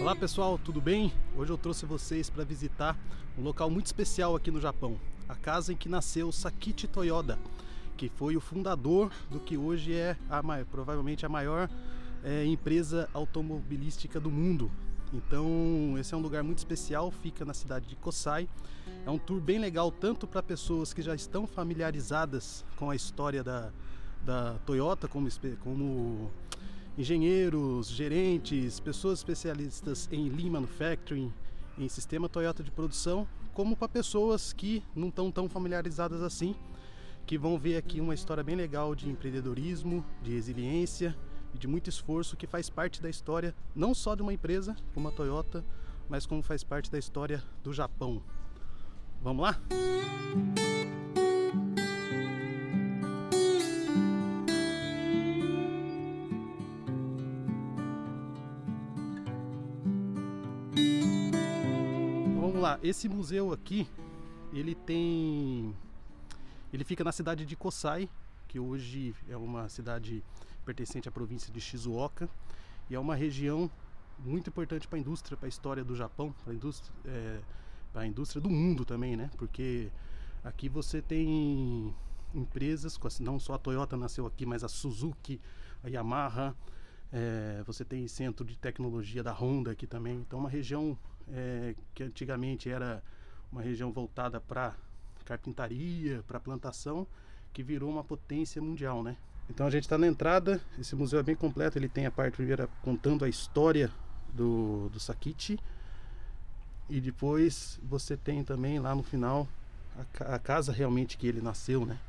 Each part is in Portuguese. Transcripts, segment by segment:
Olá pessoal, tudo bem? Hoje eu trouxe vocês para visitar um local muito especial aqui no Japão, a casa em que nasceu Sakichi Toyoda, que foi o fundador do que hoje é provavelmente a maior empresa automobilística do mundo. Então esse é um lugar muito especial, fica na cidade de Kosai. É um tour bem legal tanto para pessoas que já estão familiarizadas com a história da Toyota, como engenheiros, gerentes, pessoas especialistas em Lean Manufacturing, em sistema Toyota de produção, como para pessoas que não estão tão familiarizadas assim, que vão ver aqui uma história bem legal de empreendedorismo, de resiliência e de muito esforço que faz parte da história não só de uma empresa como a Toyota, mas como faz parte da história do Japão. Vamos lá? Vamos lá, esse museu aqui, ele fica na cidade de Kosai, que hoje é uma cidade pertencente à província de Shizuoka, e é uma região muito importante para a indústria, para a história do Japão, para a indústria do mundo também, né? Porque aqui você tem empresas, não só a Toyota nasceu aqui, mas a Suzuki, a Yamaha, você tem centro de tecnologia da Honda aqui também. Então uma região que antigamente era uma região voltada para carpintaria, para plantação, que virou uma potência mundial, né? Então a gente está na entrada. Esse museu é bem completo, ele tem a parte primeira contando a história do Sakichi, e depois você tem também lá no final a casa realmente que ele nasceu, né?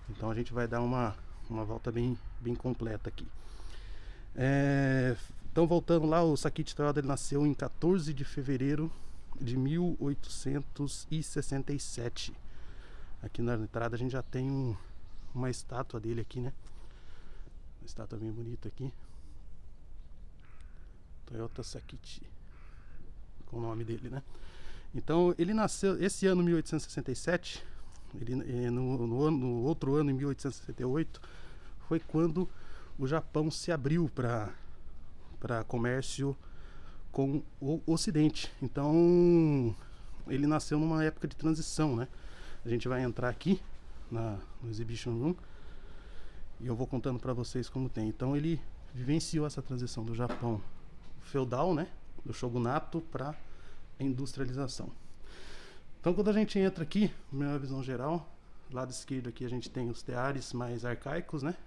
Então a gente vai dar uma volta bem completa aqui. Então voltando lá, o Sakichi Toyoda ele nasceu em 14 de fevereiro de 1867. Aqui na entrada a gente já tem uma estátua dele aqui, né? Uma estátua bem bonita aqui. Toyota Sakichi, com o nome dele, né? Então ele nasceu esse ano 1867. No outro ano, em 1868, foi quando o Japão se abriu para comércio com o Ocidente. Então ele nasceu numa época de transição, né? A gente vai entrar aqui no Exhibition Room e eu vou contando para vocês como tem. Então ele vivenciou essa transição do Japão feudal, né, do shogunato, para a industrialização. Então quando a gente entra aqui, minha visão geral, lado esquerdo aqui a gente tem os teares mais arcaicos, né?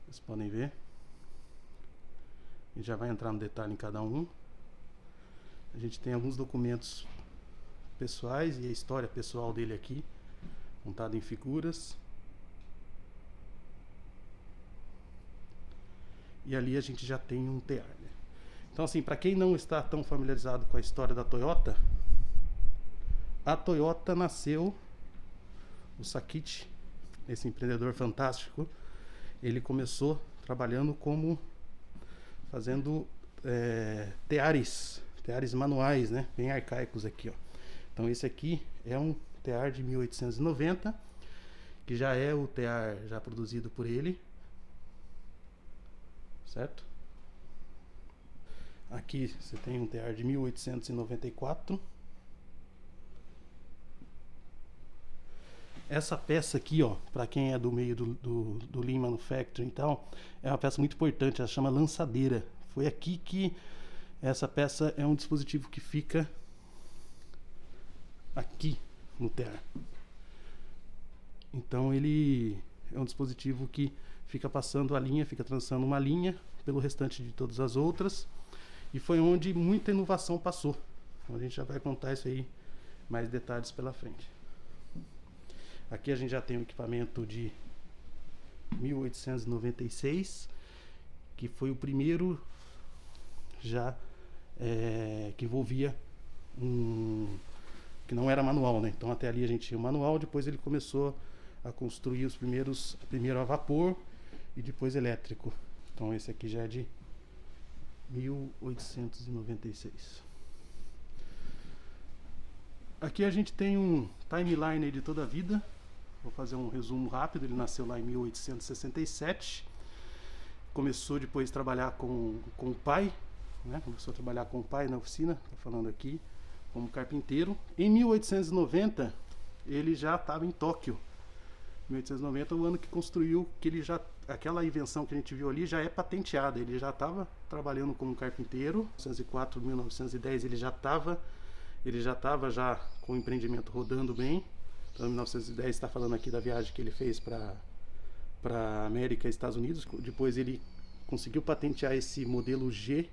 Vocês podem ver. E já vai entrar no detalhe em cada um. A gente tem alguns documentos pessoais e a história pessoal dele aqui, contada em figuras. E ali a gente já tem um tear, né? Então assim, para quem não está tão familiarizado com a história da Toyota, a Toyota nasceu, o Sakichi, esse empreendedor fantástico, ele começou trabalhando fazendo teares manuais, né, bem arcaicos aqui, ó. Então esse aqui é um tear de 1890, que já é o tear já produzido por ele, certo? Aqui você tem um tear de 1894. Essa peça aqui, ó, para quem é do meio do Lean Manufacturing e tal, é uma peça muito importante, ela chama lançadeira. Foi aqui que essa peça é um dispositivo que fica aqui no tear. Então ele é um dispositivo que fica passando a linha, fica trançando uma linha pelo restante de todas as outras, e foi onde muita inovação passou. Então a gente já vai contar isso aí, mais detalhes pela frente. Aqui a gente já tem um equipamento de 1896, que foi o primeiro já que envolvia que não era manual, né? Então até ali a gente tinha o manual, depois ele começou a construir primeiro a vapor e depois elétrico. Então esse aqui já é de 1896. Aqui a gente tem um timeline aí de toda a vida. Vou fazer um resumo rápido. Ele nasceu lá em 1867. Começou depois a trabalhar com o pai, né? Começou a trabalhar com o pai na oficina, tá falando aqui, como carpinteiro. Em 1890, ele já estava em Tóquio. 1890 é o ano que construiu, que ele já, aquela invenção que a gente viu ali já é patenteada. Ele já estava trabalhando como carpinteiro. 1904, 1910 ele já estava já com o empreendimento rodando bem. Então, em 1910 está falando aqui da viagem que ele fez para América e Estados Unidos. Depois ele conseguiu patentear esse modelo G,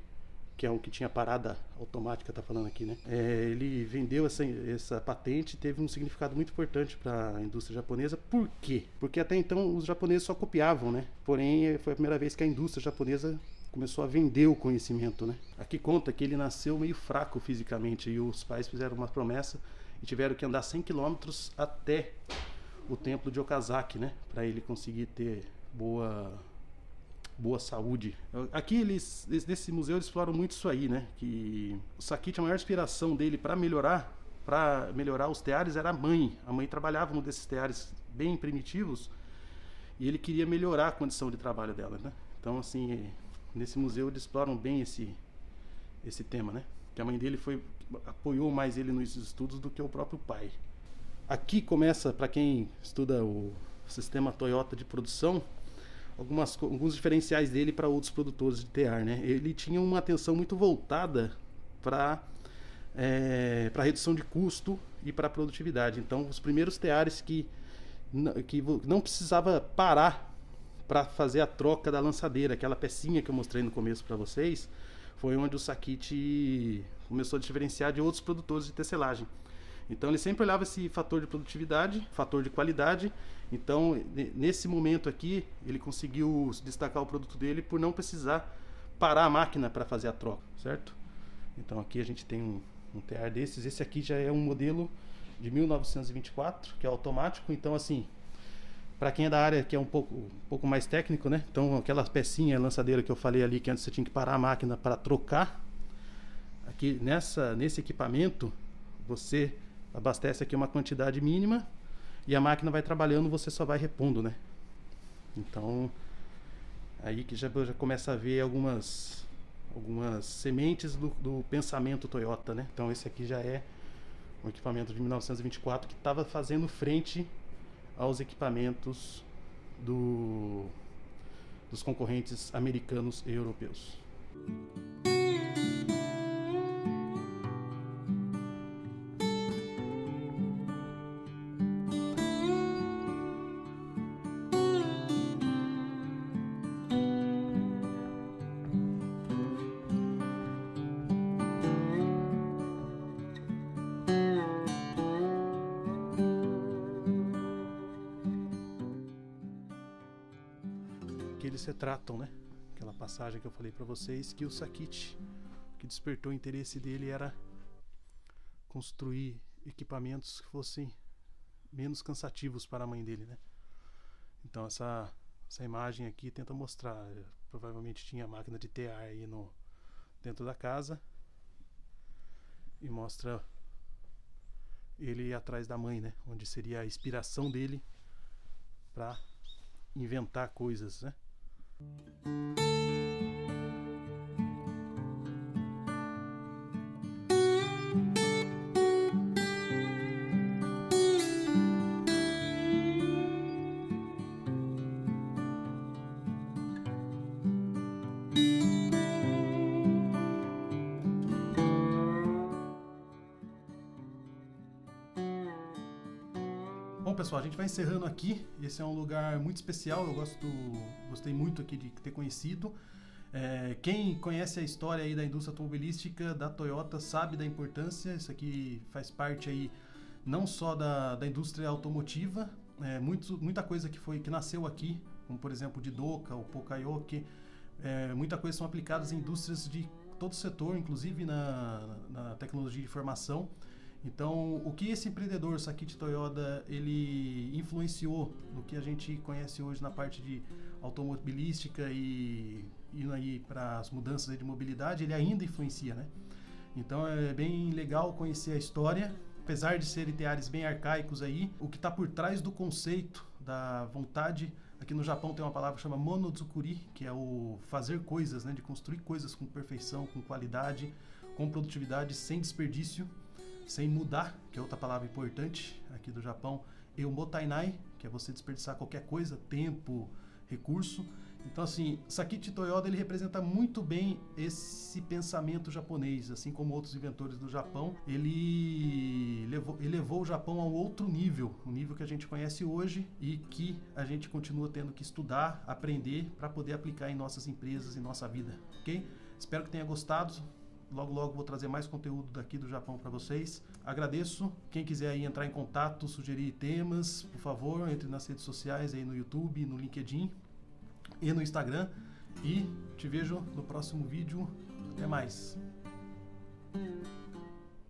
que é um que tinha parada automática, tá falando aqui, né? Ele vendeu essa patente, teve um significado muito importante para a indústria japonesa. Por quê? Porque até então os japoneses só copiavam, né? Porém, foi a primeira vez que a indústria japonesa começou a vender o conhecimento, né? Aqui conta que ele nasceu meio fraco fisicamente e os pais fizeram uma promessa e tiveram que andar 100 quilômetros até o templo de Okazaki, né? Para ele conseguir ter boa saúde. Aqui nesse museu eles exploram muito isso aí, né? Que o Sakichi, a maior inspiração dele para melhorar os teares era a mãe. A mãe trabalhava num desses teares bem primitivos e ele queria melhorar a condição de trabalho dela, né? Então, assim, nesse museu eles exploram bem esse tema, né? Que a mãe dele apoiou mais ele nos estudos do que o próprio pai. Aqui começa, para quem estuda o sistema Toyota de produção, alguns diferenciais dele para outros produtores de tear, né? Ele tinha uma atenção muito voltada para redução de custo e para produtividade. Então, os primeiros teares que não precisava parar para fazer a troca da lançadeira, aquela pecinha que eu mostrei no começo para vocês, foi onde o Sakichi começou a diferenciar de outros produtores de tecelagem. Então ele sempre olhava esse fator de produtividade, fator de qualidade. Então nesse momento aqui ele conseguiu destacar o produto dele por não precisar parar a máquina para fazer a troca, certo? Então aqui a gente tem um tear desses. Esse aqui já é um modelo de 1924, que é automático. Então assim, para quem é da área que é um pouco mais técnico, né? Então aquela pecinha lançadeira que eu falei ali, que antes você tinha que parar a máquina para trocar, aqui nesse equipamento você abastece aqui uma quantidade mínima e a máquina vai trabalhando, você só vai repondo, né? Então aí que já começa a ver algumas sementes do pensamento Toyota, né? Então esse aqui já é um equipamento de 1924 que estava fazendo frente aos equipamentos dos concorrentes americanos e europeus. Que eles retratam, né? Aquela passagem que eu falei para vocês, que o Sakichi, o que despertou o interesse dele era construir equipamentos que fossem menos cansativos para a mãe dele, né? Então essa imagem aqui tenta mostrar, provavelmente tinha máquina de tear aí dentro da casa e mostra ele atrás da mãe, né? Onde seria a inspiração dele para inventar coisas, né? Bom, pessoal, a gente vai encerrando aqui. Esse é um lugar muito especial, eu gostei muito aqui de ter conhecido. Quem conhece a história aí da indústria automobilística da Toyota sabe da importância. Isso aqui faz parte aí não só da indústria automotiva, muita coisa que nasceu aqui, como por exemplo de Doka, o Pokayoke, muita coisa são aplicadas em indústrias de todo o setor, inclusive na tecnologia de informação. Então, o que esse empreendedor, Sakichi Toyoda, ele influenciou no que a gente conhece hoje na parte de automobilística e indo aí para as mudanças aí de mobilidade, ele ainda influencia, né? Então, é bem legal conhecer a história, apesar de serem teares bem arcaicos aí, o que está por trás do conceito, da vontade Aqui no Japão tem uma palavra que chama monozukuri, que é o fazer coisas, né? De construir coisas com perfeição, com qualidade, com produtividade, sem desperdício, sem mudar, que é outra palavra importante aqui do Japão. E o motainai, que é você desperdiçar qualquer coisa, tempo, recurso. Então, assim, Sakichi Toyoda, ele representa muito bem esse pensamento japonês, assim como outros inventores do Japão. Ele levou o Japão a um outro nível, um nível que a gente conhece hoje e que a gente continua tendo que estudar, aprender para poder aplicar em nossas empresas e nossa vida, ok? Espero que tenha gostado. Logo, logo vou trazer mais conteúdo daqui do Japão para vocês. Agradeço. Quem quiser aí entrar em contato, sugerir temas, por favor, entre nas redes sociais, aí no YouTube, no LinkedIn e no Instagram. E te vejo no próximo vídeo. Até mais.